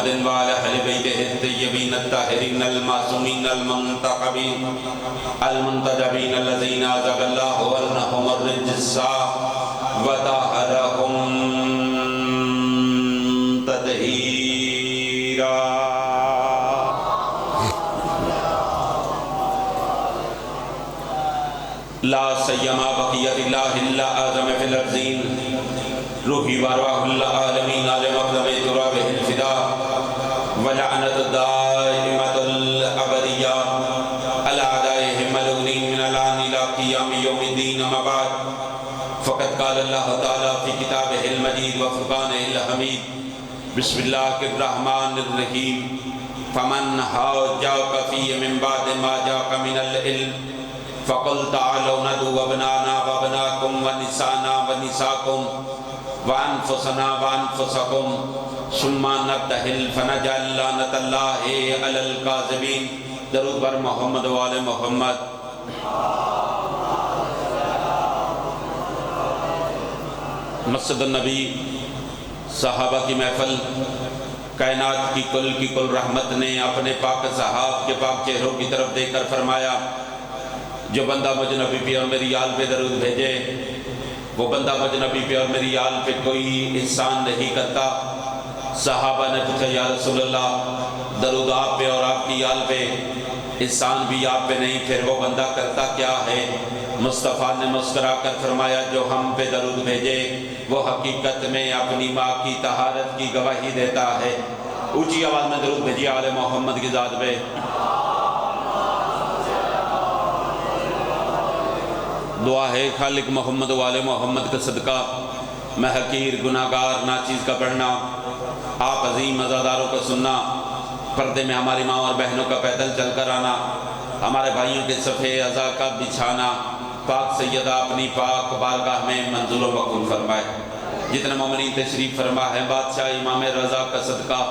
محمد وعلى أهل بيته الطيبين الطاهرين المعصومين المنتخبين المنتجبين الذين أذهب الله عنهم الرجس وطهرهم تطهيرا. لا سیما بقیت اللہ اللہ اعظم فی الارضین روحی وارواح العالمین آل مقدم ترابہ الفدا ولعنت الدائمت الابدیہ علی اعدائهم ملعونین من الان الى قیام یوم الدین. اما بعد فقد قال اللہ تعالی فی کتابہ المجید وفرقانہ الحمید بسم اللہ الرحمن الرحیم فمن حاجاک فی من بعد ما جاک من العلم فقل تعالوا ندعو ابنانا وابناکم ونسانا ونساکم وانفسنا وانفسکم ثم نبتہل فنجعل لعنت اللہ علی الکاذبین. درود بر محمد و آل محمد. مسجد النبی صحابہ کی محفل کائنات کی کل رحمت نے اپنے پاک صحاب کے پاک چہروں کی طرف دیکھ کر فرمایا جو بندہ مجھ نبی پہ اور میری آل پہ درود بھیجے وہ بندہ مجھ نبی پہ اور میری آل پہ کوئی احسان نہیں کرتا. صحابہ نے پوچھا یا رسول اللہ درود آپ پہ اور آپ کی آل پہ احسان بھی آپ پہ نہیں پھر وہ بندہ کرتا کیا ہے؟ مصطفیٰ نے مسکرا کر فرمایا جو ہم پہ درود بھیجے وہ حقیقت میں اپنی ماں کی طہارت کی گواہی دیتا ہے. اونچی آواز میں درود بھیجیے آل محمد کی ذات پہ. دعا ہے خالق محمد و آل محمد کا صدقہ میں حقیر گناہگار ناچیز کا پڑھنا آپ عظیم عزاداروں کا سننا پردے میں ہماری ماں اور بہنوں کا پیدل چل کر آنا ہمارے بھائیوں کے صفحے عزا کا بچھانا پاک سیدہ اپنی پاک بارگاہ میں منظور و مقبول فرمائے. جتنے مومنین تشریف فرما ہے بادشاہ امام رضا کا صدقہ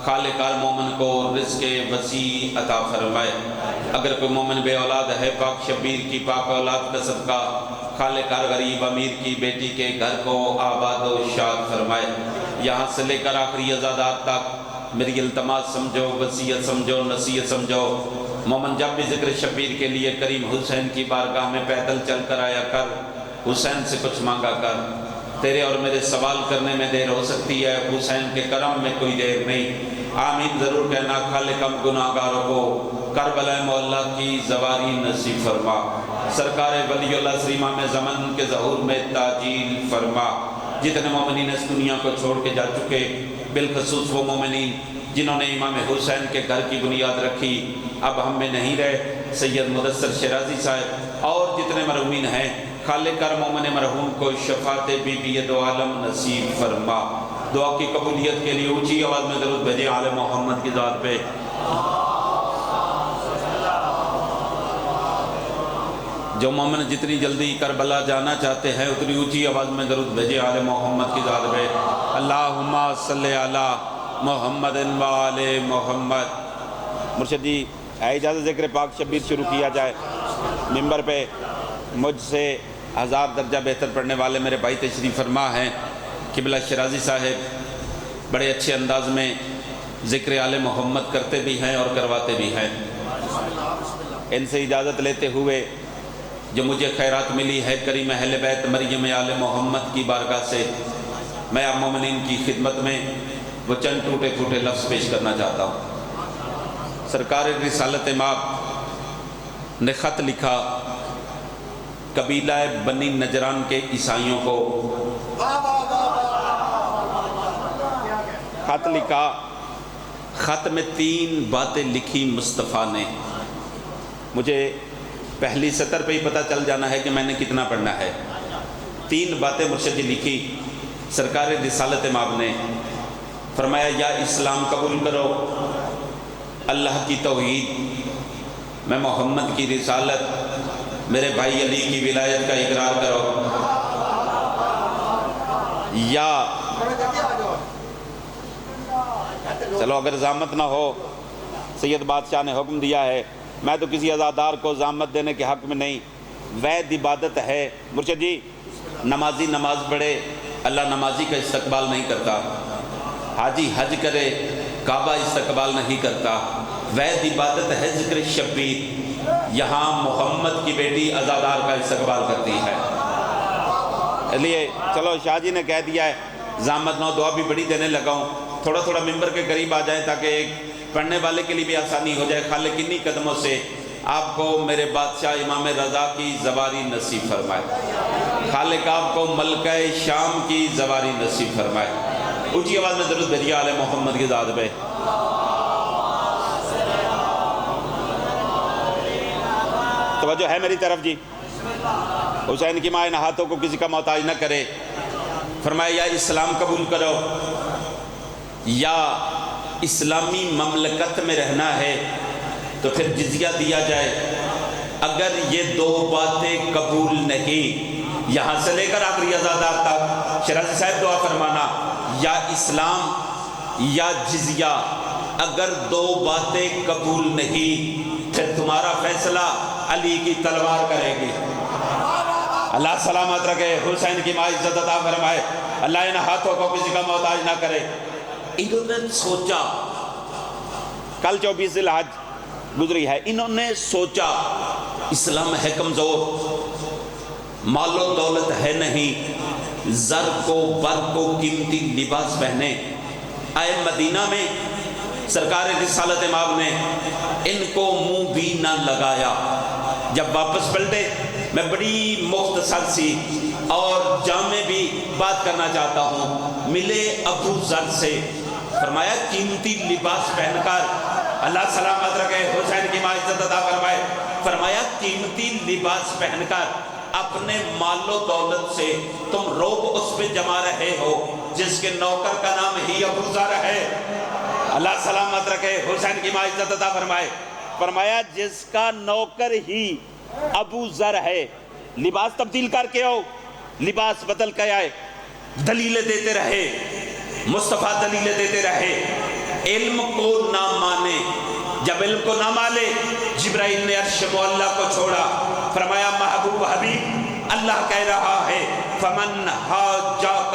خالق ہر مومن کو رزق وسیع عطا فرمائے. اگر کوئی مومن بے اولاد ہے پاک شبیر کی پاک اولاد کا صدقہ خالق ہر غریب امیر کی بیٹی کے گھر کو آباد و شاد فرمائے. یہاں سے لے کر آخری عزادات تک میری التماس سمجھو وصیت سمجھو نصیحت سمجھو. مومن جب بھی ذکر شبیر کے لیے کریم حسین کی بارگاہ میں پیدل چل کر آیا کر حسین سے کچھ مانگا کر. تیرے اور میرے سوال کرنے میں دیر ہو سکتی ہے حسین کے کرم میں کوئی دیر نہیں. آمین ضرور کہنا. خالق ہم گناہگاروں کو کربلا مولا کی زواری نصیب فرما. سرکار ولی اللہ سری امام زمن کے ظہور میں تاجیل فرما. جتنے مومنین اس دنیا کو چھوڑ کے جا چکے بالخصوص وہ مومنین جنہوں نے امام حسین کے گھر کی بنیاد رکھی اب ہم میں نہیں رہے سید مدثر شیرازی صاحب اور جتنے مرحومین ہیں خالق ہر مومن مرحوم کو شفاعت بی بی دو عالم نصیب فرما. دعا کی قبولیت کے لیے اونچی آواز میں درود بھیجیں آل محمد کی ذات پہ. جو مومن جتنی جلدی کربلا جانا چاہتے ہیں اتنی اونچی آواز میں درود بھیجیں آل محمد کی ذات پہ. اللہم صلی علی محمد و آل محمد. مرشد جی اجازت ذکر پاک شبیر شروع کیا جائے. ممبر پہ مجھ سے 1000 درجہ بہتر پڑھنے والے میرے بھائی تشریف فرما ہیں قبلہ شیرازی صاحب بڑے اچھے انداز میں ذکر آل محمد کرتے بھی ہیں اور کرواتے بھی ہیں. ان سے اجازت لیتے ہوئے جو مجھے خیرات ملی ہے کریم اہل بیت مریم آل محمد کی بارگاہ سے میں آپ مومنین کی خدمت میں وہ چند ٹوٹے پھوٹے لفظ پیش کرنا چاہتا ہوں. سرکار رسالت مآب نے خط لکھا قبیلہ بنی نجران کے عیسائیوں کو. خط لکھا. خط میں 3 باتیں لکھی مصطفیٰ نے. مجھے پہلی سطر پہ ہی پتہ چل جانا ہے کہ میں نے کتنا پڑھنا ہے. 3 باتیں مرشد جی لکھی سرکار رسالت مآب نے. فرمایا یا اسلام قبول کرو اللہ کی توحید میں محمد کی رسالت میرے بھائی علی کی ولایت کا اقرار کرو یا چلو اگر ضامت نہ ہو سید بادشاہ نے حکم دیا ہے میں تو کسی عزادار کو ضامت دینے کے حق میں نہیں. وید عبادت ہے مرشد جی. نمازی نماز پڑھے اللہ نمازی کا استقبال نہیں کرتا. حاجی حج کرے کعبہ استقبال نہیں کرتا، وید عبادت ہے ذکر شبیر، یہاں محمد کی بیٹی عزادار کا استقبال کرتی ہے۔ اس لیے چلو شاہ جی نے کہہ دیا ہے، زحمت نو دعا بھی بڑی دینے لگا ہوں، تھوڑا تھوڑا ممبر کے قریب آ جائیں تاکہ ایک پڑھنے والے کے لیے بھی آسانی ہو جائے۔ خالق انہی قدموں سے آپ کو میرے بادشاہ امام رضا کی زواری نصیب فرمائے، خالق آپ کو ملکہ شام کی زواری نصیب فرمائے۔ اونچی آواز میں درود بھیجیے آل محمد کی ذات پہ۔ توجہ ہے میری طرف جی؟ حسین کی ماں ان ہاتھوں کو کسی کا محتاج نہ کرے۔ فرمایا یا اسلام قبول کرو یا اسلامی مملکت میں رہنا ہے تو پھر جزیہ دیا جائے۔ اگر یہ دو باتیں قبول نہیں، یہاں سے لے کر آخری عزادار تک شیرازی صاحب دعا فرمانا، یا اسلام یا جزیہ، اگر دو باتیں قبول نہیں پھر تمہارا فیصلہ علی کی تلوار کرے گی۔ اللہ سلامت رکھے، حسین کی ماں عزت عطا فرمائے، اللہ ان ہاتھوں کو کسی کا محتاج نہ کرے۔ انہوں نے سوچا، کل 24 ذی الحج گزری ہے، انہوں نے سوچا اسلام ہے کمزور، مال و دولت ہے نہیں، زر کو بر کو قیمتی لباس پہنے، آئے مدینہ میں سرکار رسالت مآب نے ان کو منہ بھی نہ لگایا۔ جب واپس پلٹے، میں بڑی مختصر سی اور جامع بھی بات کرنا چاہتا ہوں، ملے ابو ذر سے، فرمایا قیمتی لباس پہن کر، اللہ سلامت رکھے، حسین کی ماں عزت عطا فرمائے، فرمایا قیمتی لباس پہن کر اپنے مال و دولت سے تم روب اس پہ جما رہے ہو جس کے نوکر کا نام ہی ابو ذر ہے۔ اللہ سلامت رکھے، حسین کی ماں عزت عطا فرمائے، فرمایا جس کا نوکر ہی ابو ذر ہے، لباس تبدیل کر کے آؤ، لباس بدل کے آئے، دلیلیں دیتے رہے، مصطفیٰ دلیلیں دیتے رہے، علم کو نہ مانے، جب علم کو نہ مانے جبرائیل نے عرش معلیٰ کو چھوڑا، فرمایا محبوب حبیب اللہ کہہ رہا ہے فمن حاجاک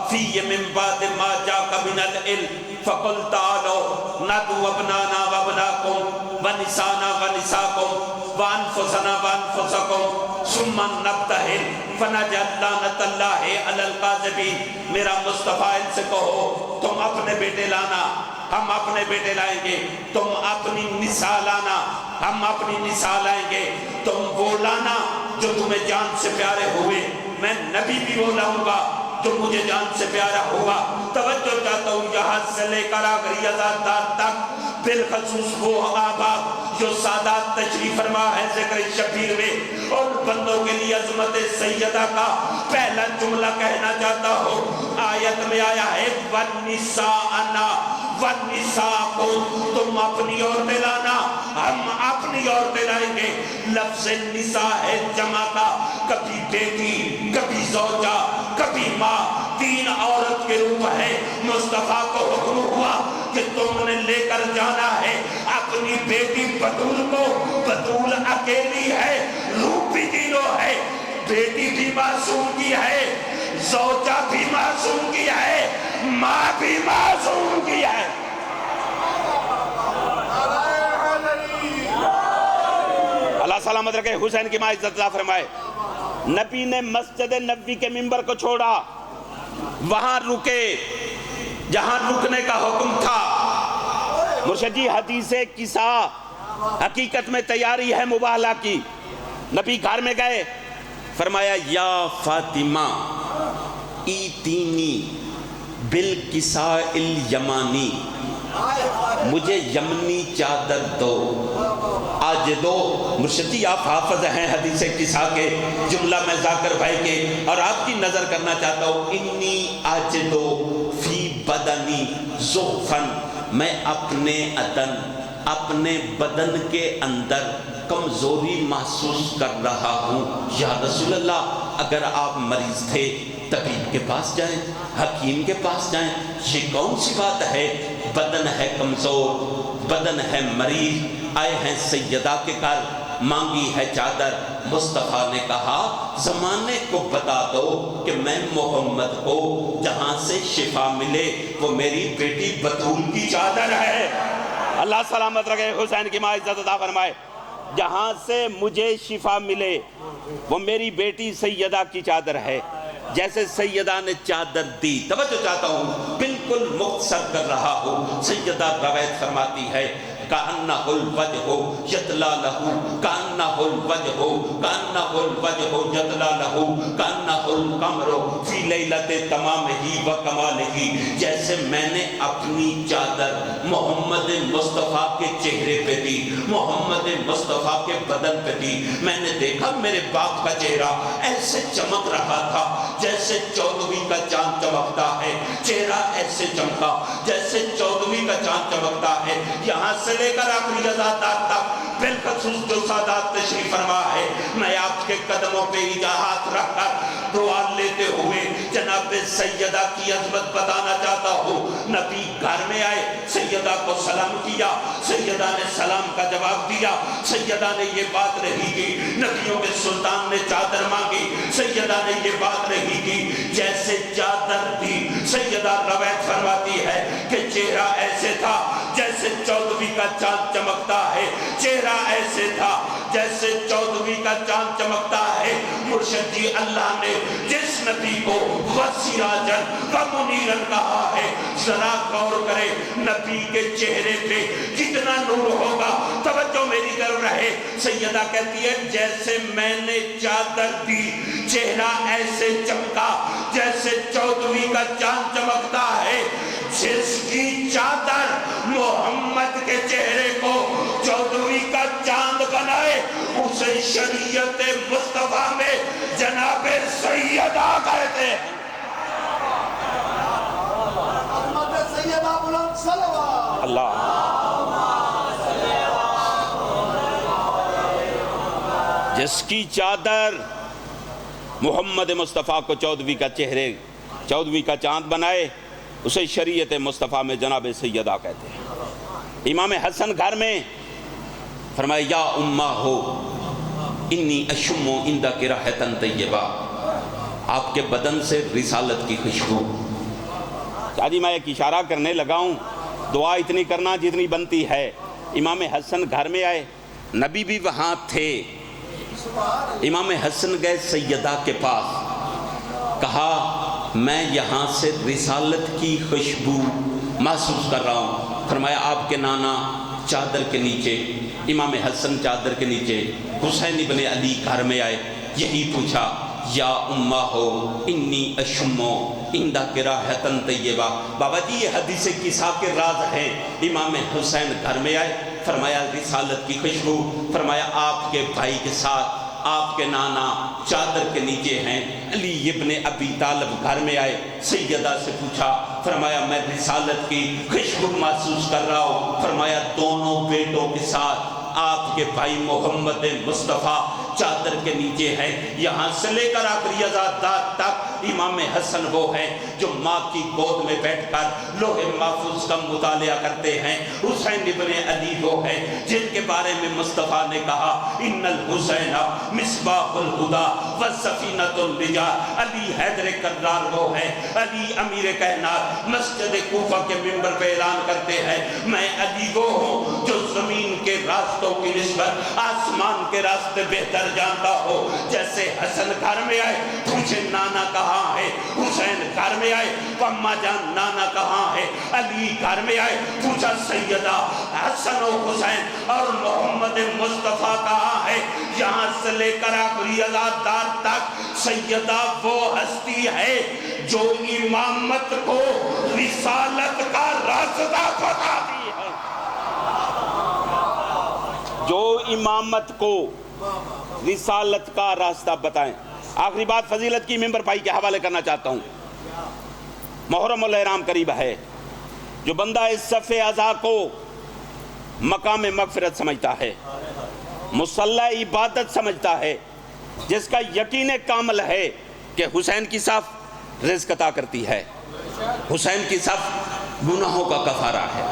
فی من بعد ما جاک من العلم فقل تعالوا ندعو ابنانا وابناکم ونسانا ونساکم وانفسنا وانفسکم ثم نبتہل فنجعل لعنۃ اللہ علی الکاذبین۔ میرا مصطفیٰ ان سے کہو تم اپنے بیٹے لانا، ہم اپنے بیٹے لائیں گے، تم اپنی نساء لانا، ہم اپنی نساء لائیں گے، تم وہ لانا جو تمہیں جان سے پیارے ہوئے، میں نبی بھی وہ لاؤں گا جو مجھے جان سے پیارا ہوا۔ توجہ چاہتا ہوں یہاں سے لے کر آخری عزادار تک، بالخصوص وہ آبا جو سادات تشریف فرما ہے ذکر شبیر میں، اور بندوں کے لیے عظمت سیدہ کا پہلا جملہ کہنا چاہتا ہوں۔ آیت میں آیا ہے وَالنِّسَاءَنَا وَالنِّسَاءَكُمْ، تم اپنی عورتیں لانا، ہم اپنی عورتیں لائیں گے۔ لفظ نساء ہے جمع کا، کبھی بیٹی، کبھی زوجہ، کبھی ماں، تین عورت کے روپ ہے۔ مصطفیٰ کو حکم ہوا کہ تم نے لے کر جانا ہے اپنی بیٹی بطول کو، بطول اکیلی ہے، روپ بھی تینوں ہے، بیٹی بھی معصوم کی ہے، زوجہ بھی معصوم کی ہے، ماں بھی معصوم کی ہے۔ اللہ سلامت رکھے، حسین کی ماں عزت عطا فرمائے۔ نبی نے مسجد نبوی کے ممبر کو چھوڑا، وہاں رکے جہاں رکنے کا حکم تھا۔ مرشد جی حدیث قصہ حقیقت میں تیاری ہے مبالغہ کی۔ نبی گھر میں گئے، فرمایا یا فاطمہ ایتینی بالکساء الیمانی، مجھے یمنی چادر دو، آج دو۔ مرشد جی آپ حافظ ہیں حدیث قصہ کے، جملہ میں ذاکر بھائی کے، اور آپ کی نظر کرنا چاہتا ہوں، انی آج دو فی بدنی زخفن، میں اپنے اپنے بدن کے اندر کمزوری محسوس کر رہا ہوں۔ یا رسول اللہ اگر آپ مریض تھے طبیب کے پاس جائیں، حکیم کے پاس جائیں، یہ کون سی بات ہے؟ بدن ہے کمزور، بدن ہے مریض، آئے ہیں سیدہ کے گھر، مانگی ہے چادر۔ مصطفیٰ نے کہا زمانے کو بتا دو کہ میں محمد کو جہاں سے شفا ملے وہ میری بیٹی بطول کی چادر ہے۔ اللہ سلامت رکھے، حسین کی ماں عزت عطا فرمائے۔ جہاں سے مجھے شفا ملے وہ میری بیٹی سیدہ کی چادر ہے۔ جیسے سیدہ نے چادر دی، توجہ چاہتا ہوں، بالکل مختصر کر رہا ہوں، سیدہ روایت فرماتی ہے کأنہ الوجہ یتلا لہو، کأنہ الوجہ، کأنہ الوجہ یتلا لہو، کأنہ القمر فی لیلۃ تمامہ و کمالہ۔ جیسے میں نے اپنی چادر محمد مصطفیٰ کے چہرے پہ دی، محمد مصطفیٰ کے بدن پہ دی، میں نے دیکھا میرے باپ کا چہرہ ایسے چمک رہا تھا جیسے 14ویں کا چاند چمکتا ہے، چہرہ ایسے چمکا جیسے 14ویں کا چاند چمکتا ہے۔ یہاں سے لے کر آخری ازادات تک بالخصوص جو سادات تشریف فرما ہے، میں آپ کے قدموں پہ ہاتھ رکھ کر دعا لیتے ہوئے جناب سیدہ کی عظمت بتانا چاہتا ہوں۔ نبی گھر میں آئے، سیدہ کو سلام کیا، سیدہ نے سلام کا جواب دیا، سیدہ نے یہ بات رہی کی، نبیوں کے سلطان نے چادر مانگی، سیدہ نے یہ بات رہی کی، جیسے چادر دی، سیدہ روایت فرماتی ہے کہ چہرہ ایسے تھا جیسے 14ویں کا چاند چمکتا ہے، چہرہ ایسے تھا جیسے 14ویں کا چاند چمکتا ہے۔ مرشد جی اللہ نے جس نبی کو وسراجن و منیرن کہا ہے، ذرا غور کرے نبی کے چہرے پہ کتنا نور ہوگا۔ توجہ میری طرف رہے، سیدہ کہتی ہے جیسے میں نے چادر دی چہرہ ایسے چمکا جیسے 14ویں کا چاند چمکتا ہے۔ جس کی چادر محمد کے چہرے کو 14ویں کا چاند بنائے اسے شریعت مصطفیٰ میں جناب سیدہ کہتے ہیں۔ اللہ جس کی چادر محمد مصطفیٰ کو 14ویں کا چاند بنائے اسے شریعت مصطفیٰ میں جناب سیدہ کہتے ہیں۔ امام حسن گھر میں فرمایا یا امہ ہو انی اشم عندک رائحۃ طیبہ، آپ کے بدن سے رسالت کی خوشبو۔ جی میں ایک اشارہ کرنے لگا ہوں، دعا اتنی کرنا جتنی بنتی ہے۔ امام حسن گھر میں آئے، نبی بھی وہاں تھے، امام حسن گئے سیدہ کے پاس، کہا میں یہاں سے رسالت کی خوشبو محسوس کر رہا ہوں۔ فرمایا آپ کے نانا چادر کے نیچے، امام حسن چادر کے نیچے، حسین ابن علی گھر میں آئے، یہی پوچھا یا امہ ہو انی اشمو عندک رائحۃ طیبہ۔ بابا جی یہ حدیث کسا کے راز ہیں۔ امام حسین گھر میں آئے، فرمایا رسالت کی خوشبو، فرمایا آپ کے بھائی کے ساتھ آپ کے نانا چادر کے نیچے ہیں۔ علی ابن ابی طالب گھر میں آئے، سیدہ سے پوچھا، فرمایا میں رسالت کی خوشبو محسوس کر رہا ہوں۔ فرمایا دونوں بیٹوں کے ساتھ آپ کے بھائی محمد مصطفیٰ چادر کے نیچے ہیں۔ یہاں سے لے کر آخری ازادات تک امام حسن وہ ہیں جو ماں کی گود میں بیٹھ کر لوح محفوظ کا مطالعہ کرتے ہیں۔ حسین ابن علی وہ ہیں جن کے بارے میں مصطفیٰ نے کہا ان الحسین مصباح الہدی وسفینۃ النجات۔ علی حیدر کرار وہ ہیں، علی امیر کائنات مسجد کوفہ کے منبر پہ اعلان کرتے ہیں میں علی وہ ہوں جو زمین کے راستوں کی نسبت آسمان کے راستے بہتر جانتا ہو۔ جیسے حسن گھر میں آئے پوچھے نانا کہاں ہے، حسین گھر میں آئے اما جان نانا کہاں ہے، علی گھر میں آئے پوچھا سیدہ حسن و حسین اور محمد مصطفیٰ کہاں ہے۔ یہاں سے لے کر آخری ازادار تک سیدہ وہ ہستی ہے جو امامت کو رسالت کا راستہ بتا دی ہے، جو امامت کو رسالت کا راستہ بتائیں۔ آخری بات فضیلت کی ممبر بھائی کے حوالے کرنا چاہتا ہوں۔ محرم الاحرام قریب ہے، جو بندہ اس صف اعضاء کو مقام مغفرت سمجھتا ہے، مصلی عبادت سمجھتا ہے، جس کا یقین کامل ہے کہ حسین کی صف رزق عطا کرتی ہے، حسین کی صف گناہوں کا کفارہ ہے،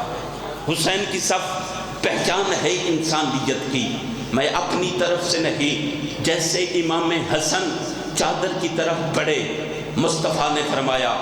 حسین کی صف پہچان ہے انسانیت کی، میں اپنی طرف سے نہیں، جیسے امام حسن چادر کی طرف بڑھے، مصطفیٰ نے فرمایا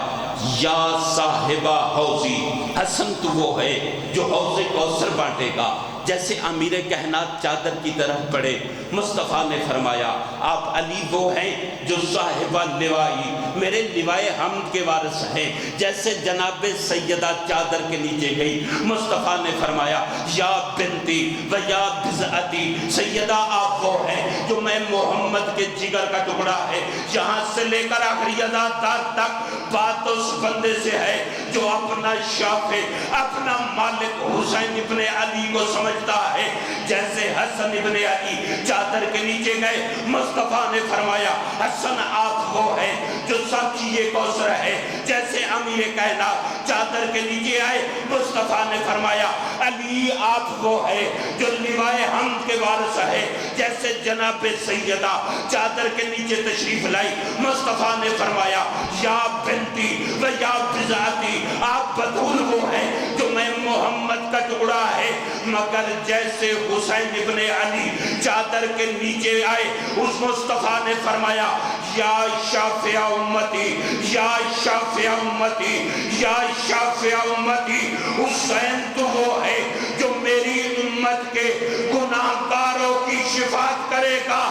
یا صاحبہ حوضی، حسن تو وہ ہے جو حوض کوثر بانٹے گا۔ جیسے امیر کائنات چادر کی طرف بڑھے، مصطفیٰ نے فرمایا آپ علی وہ ہیں جو صاحبہ لوائی، میرے لوائے حمد کے وارث ہیں۔ جیسے جناب سیدہ چادر کے نیچے گئی، مصطفیٰ نے فرمایا یا بنتی و یا بضعتی، سیدہ آپ وہ ہیں جو میں محمد کے جگر کا ٹکڑا ہے۔ یہاں سے لے کر آخری عزادار تک بات اس بندے سے ہے جو اپنا شافع، اپنا مالک حسین ابن علی کو سمجھتا ہے۔ جیسے حسن ابن علی چادر کے نیچے گئے، مصطفیٰ نے فرمایا حسن آپ وہ ہیں جو ساقی کوثر ہے۔ جیسے امیر کائنات چادر کے نیچے آئے، مصطفیٰ نے فرمایا علی آپ وہ ہیں جو لوائے حمد کے وارث ہے۔ جیسے جناب سیدہ چادر کے نیچے تشریف لائی، مصطفیٰ نے فرمایا یا بنتی و یا بضعتی، آپ بطول وہ ہیں جو میں محمد کا ٹکڑا ہے۔ مگر جیسے حسین ابن علی چادر کے نیچے آئے، اس مصطفیٰ نے فرمایا یا شافع امتی، یا شافع امتی، یا شافع امتی، حسین تو وہ ہے جو میری امت کے گناہ گاروں کی شفاعت کرے گا۔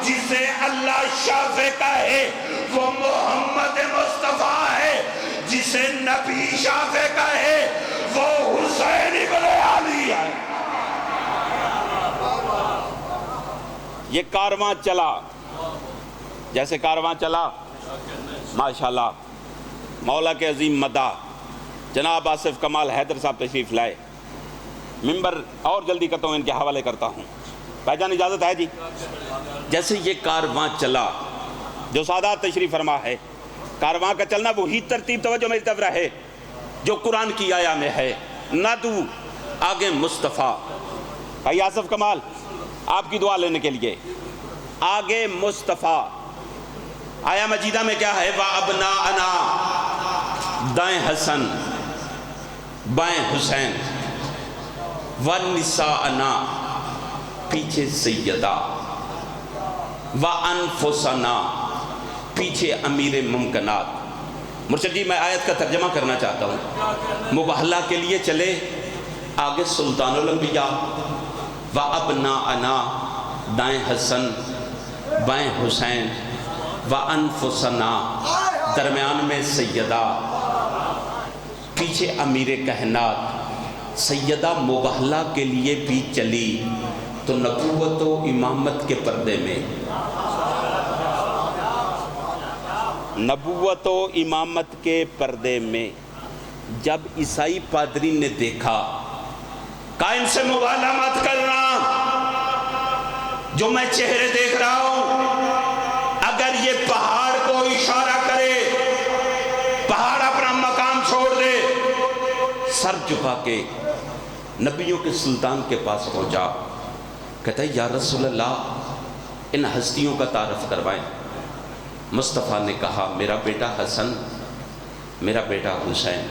جسے اللہ شافع کہے وہ محمد مصطفیٰ ہے، جسے نبی شافع کہے وہ حسین ابن علی ہے۔ یہ کارواں چلا، جیسے کارواں چلا ماشاءاللہ مولا کے عظیم مداح جناب آصف کمال حیدر صاحب تشریف لائے۔ ممبر اور جلدی کرتا ہوں، ان کے حوالے کرتا ہوں۔ بھائی جان اجازت ہے جی؟ جیسے یہ کارواں چلا، جو سادات تشریف فرما ہے، کارواں کا چلنا وہی ترتیب توجہ میری طرف رہے جو قرآن کی آیا میں ہے۔ نادو آگے مصطفیٰ، بھائی آصف کمال آپ کی دعا لینے کے لیے آگے مصطفیٰ۔ آیا مجیدہ میں کیا ہے؟ وَأَبْنَاءَنَا، دائیں حسن بائیں حسین، وَنِسَاءَنَا، پیچھے سیدہ، وَأَنفُسَنَا، پیچھے امیر ممکنات۔ مرشد جی میں آیت کا ترجمہ کرنا چاہتا ہوں۔ مباہلہ کے لیے چلے، آگے سلطان الانبیاء، وَأَبْنَاءَنَا، دائیں حسن بائیں حسین، وَأَنفُسَنَا، درمیان میں سیدہ، پیچھے امیر کائنات۔ سیدہ مباہلہ کے لیے بھی چلی تو نبوت و امامت کے پردے میں، نبوت و امامت کے پردے میں جب عیسائی پادری نے دیکھا کہا ان سے مباہلہ مت کرنا، جو میں چہرے دیکھ رہا ہوں اگر یہ پہاڑ کو اشارہ کرے، پہاڑ اپنا مقام چھوڑ دے۔ سر جھکا کے نبیوں کے سلطان کے پاس پہنچا، کہتا ہے یا رسول اللہ ان ہستیوں کا تعارف کروائیں۔ مصطفیٰ نے کہا میرا بیٹا حسن، میرا بیٹا حسین،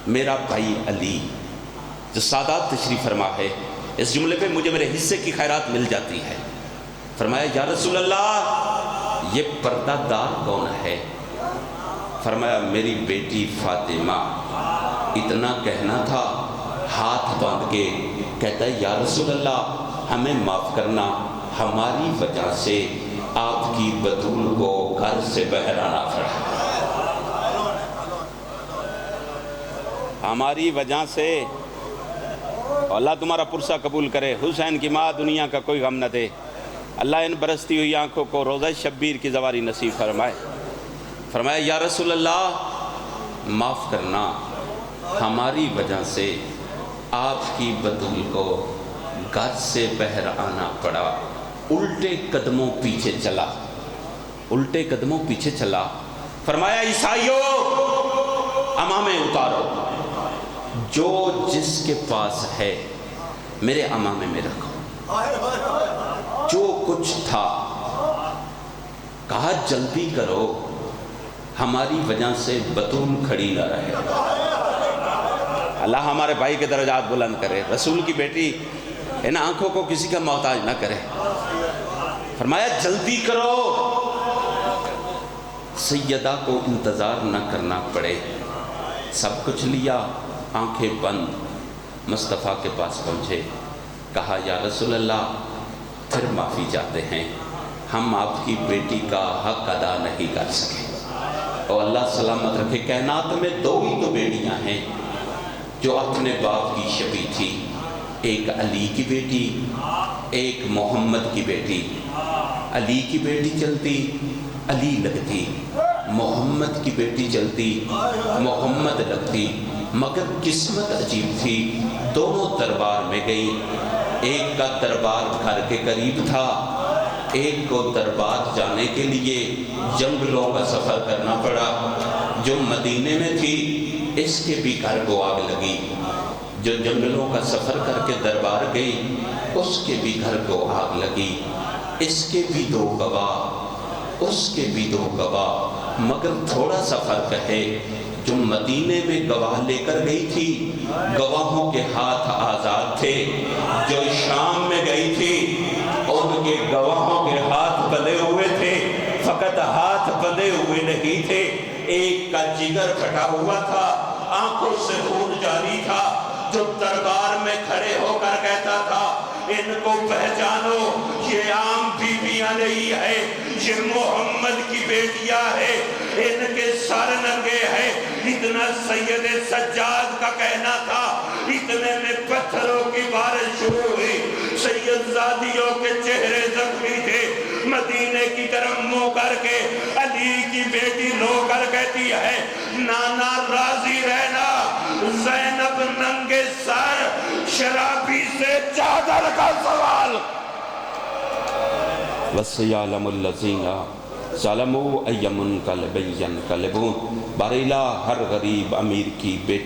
میرا بھائی علی، جو سادات تشریف فرما ہے۔ اس جملے پہ مجھے میرے حصے کی خیرات مل جاتی ہے۔ فرمایا یا رسول اللہ یہ پردہ دار کون ہے؟ فرمایا میری بیٹی فاطمہ۔ اتنا کہنا تھا، ہاتھ باندھ کے کہتا ہے یا رسول اللہ ہمیں معاف کرنا، ہماری وجہ سے آپ کی بطول کو گھر سے باہر آنا پڑا، ہماری وجہ سے۔ اللہ تمہارا پرسہ قبول کرے، حسین کی ماں دنیا کا کوئی غم نہ دے، اللہ ان برستی ہوئی آنکھوں کو روزہ شبیر کی زواری نصیب فرمائے۔ فرمایا یا رسول اللہ معاف کرنا، ہماری وجہ سے آپ کی بطول کو گھر سے باہر آنا پڑا۔ الٹے قدموں پیچھے چلا، الٹے قدموں پیچھے چلا۔ فرمایا عیسائیوں امامے اتارو، جو جس کے پاس ہے میرے امامے میں رکھو۔ جو کچھ تھا کہا جلدی کرو، ہماری وجہ سے بطول کھڑی نہ رہے۔ اللہ ہمارے بھائی کے درجات بلند کرے۔ رسول کی بیٹی ان آنکھوں کو کسی کا محتاج نہ کرے. فرمایا جلدی کرو، سیدہ کو انتظار نہ کرنا پڑے. سب کچھ لیا، آنکھیں بند مصطفیٰ کے پاس پہنچے. کہا یا رسول اللہ پھر معافی چاہتے ہیں، ہم آپ کی بیٹی کا حق ادا نہیں کر سکے. اور اللہ سلامت رکھے، کائنات میں 2 ہی تو بیٹیاں ہیں جو اپنے باپ کی شبیہ تھی، ایک علی کی بیٹی، ایک محمد کی بیٹی. علی کی بیٹی چلتی علی لگتی، محمد کی بیٹی چلتی محمد لگتی. مگر قسمت عجیب تھی، دونوں دربار میں گئی. ایک کا دربار گھر کے قریب تھا، ایک کو دربار جانے کے لیے جنگلوں کا سفر کرنا پڑا. جو مدینے میں تھی اس کے بھی گھر کو آگ لگی. جو جنگلوں کا سفر کر کے دربار گئی اس کے بھی گھر کو آگ لگی. اس کے بھی 2 گواہ، اس کے بھی 2 گواہ. مگر تھوڑا سا فرق ہے، جو مدینے میں گواہ لے کر گئی تھی گواہوں کے ہاتھ آزاد تھے. جو شام میں گئی تھی ان کے گواہوں کے ہاتھ بندھے ہوئے تھے. فقط ہاتھ بندھے ہوئے نہیں تھے، ایک کا جگر پھٹا ہوا تھا، آنکھوں سے خون جاری تھا. جو دربار میں کھڑے ہو کر کہتا تھا ان کو پہچانو، یہ عام بیویاں نہیں ہے، یہ محمد کی بیٹیاں ہیں، ان کے سر ننگے ہیں. اتنا سید سجاد کا کہنا تھا. اتنے میں پتھروں کی بارش شروع ہوئی. سید زادیوں کے چہرے زخمی تھے. مدینے کی طرف منہ کر کے علی کی بیٹی رو کر کہتی ہے نانا راضی رہنا، زینب ننگے سر، شرابی سے چادر کا سوال. وَسَيَعْلَمُ الَّذِينَ ظَلَمُوا أَيَّ مُنْقَلَبٍ يَنْقَلِبُونَ. بارِلہ ہر غریب امیر کی بیٹی